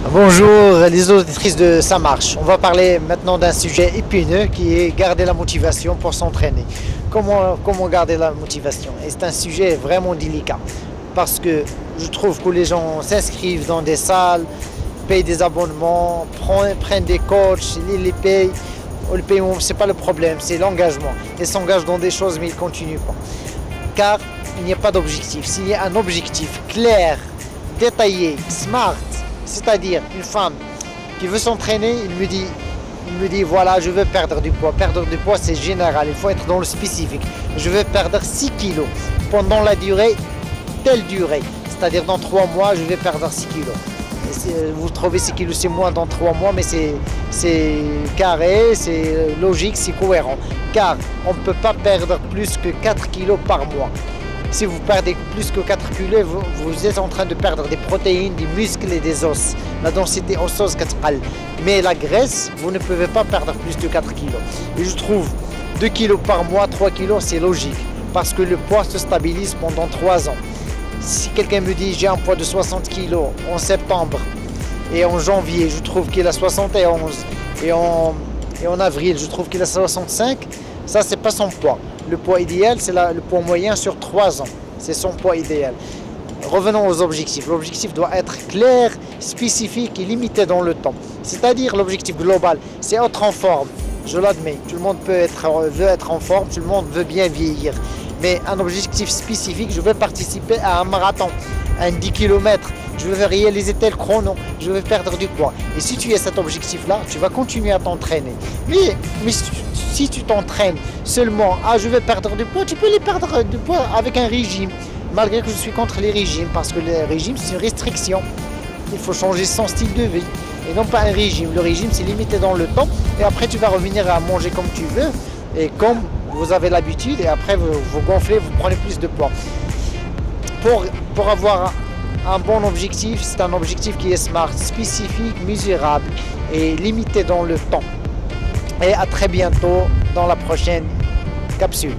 Bonjour les auditrices de Ça marche. On va parler maintenant d'un sujet épineux qui est garder la motivation pour s'entraîner. Comment garder la motivation? Et c'est un sujet vraiment délicat parce que je trouve que les gens s'inscrivent dans des salles, payent des abonnements, prennent des coachs, ils les payent. Le paiement, c'est pas le problème, c'est l'engagement. Ils s'engagent dans des choses mais ils ne continuent pas. Car il n'y a pas d'objectif. S'il y a un objectif clair, détaillé, smart, c'est-à-dire une femme qui veut s'entraîner, il me dit voilà, je veux perdre du poids. Perdre du poids, c'est général, il faut être dans le spécifique. Je veux perdre 6 kilos pendant la durée, telle durée. C'est-à-dire dans 3 mois, je vais perdre 6 kilos. Vous trouvez 6 kilos, c'est moins dans 3 mois, mais c'est carré, c'est logique, c'est cohérent. Car on ne peut pas perdre plus que 4 kilos par mois. Si vous perdez plus que 4 kilos, vous êtes en train de perdre des protéines, des muscles et des os. La densité osseuse قتقل. Mais la graisse, vous ne pouvez pas perdre plus de 4 kilos. Et je trouve 2 kilos par mois, 3 kilos, c'est logique. Parce que le poids se stabilise pendant 3 ans. Si quelqu'un me dit j'ai un poids de 60 kilos en septembre et en janvier, je trouve qu'il a 71 et en avril, je trouve qu'il a 65, ça c'est pas son poids. Le poids idéal, c'est le poids moyen sur 3 ans. C'est son poids idéal. Revenons aux objectifs. L'objectif doit être clair, spécifique et limité dans le temps. C'est-à-dire l'objectif global, c'est être en forme. Je l'admets, tout le monde veut être en forme, tout le monde veut bien vieillir. Mais un objectif spécifique, je veux participer à un marathon, un 10 km, je veux réaliser tel chrono, je veux perdre du poids. Et si tu as cet objectif-là, tu vas continuer à t'entraîner. Mais si tu t'entraînes seulement, je veux perdre du poids, tu peux les perdre du poids avec un régime. Malgré que je suis contre les régimes, parce que le régime, c'est une restriction. Il faut changer son style de vie et non pas un régime. Le régime, c'est limité dans le temps et après, tu vas revenir à manger comme tu veux et comme vous avez l'habitude et après, vous gonflez, vous prenez plus de poids. Pour avoir un bon objectif, c'est un objectif qui est smart, spécifique, mesurable et limité dans le temps. Et à très bientôt dans la prochaine capsule.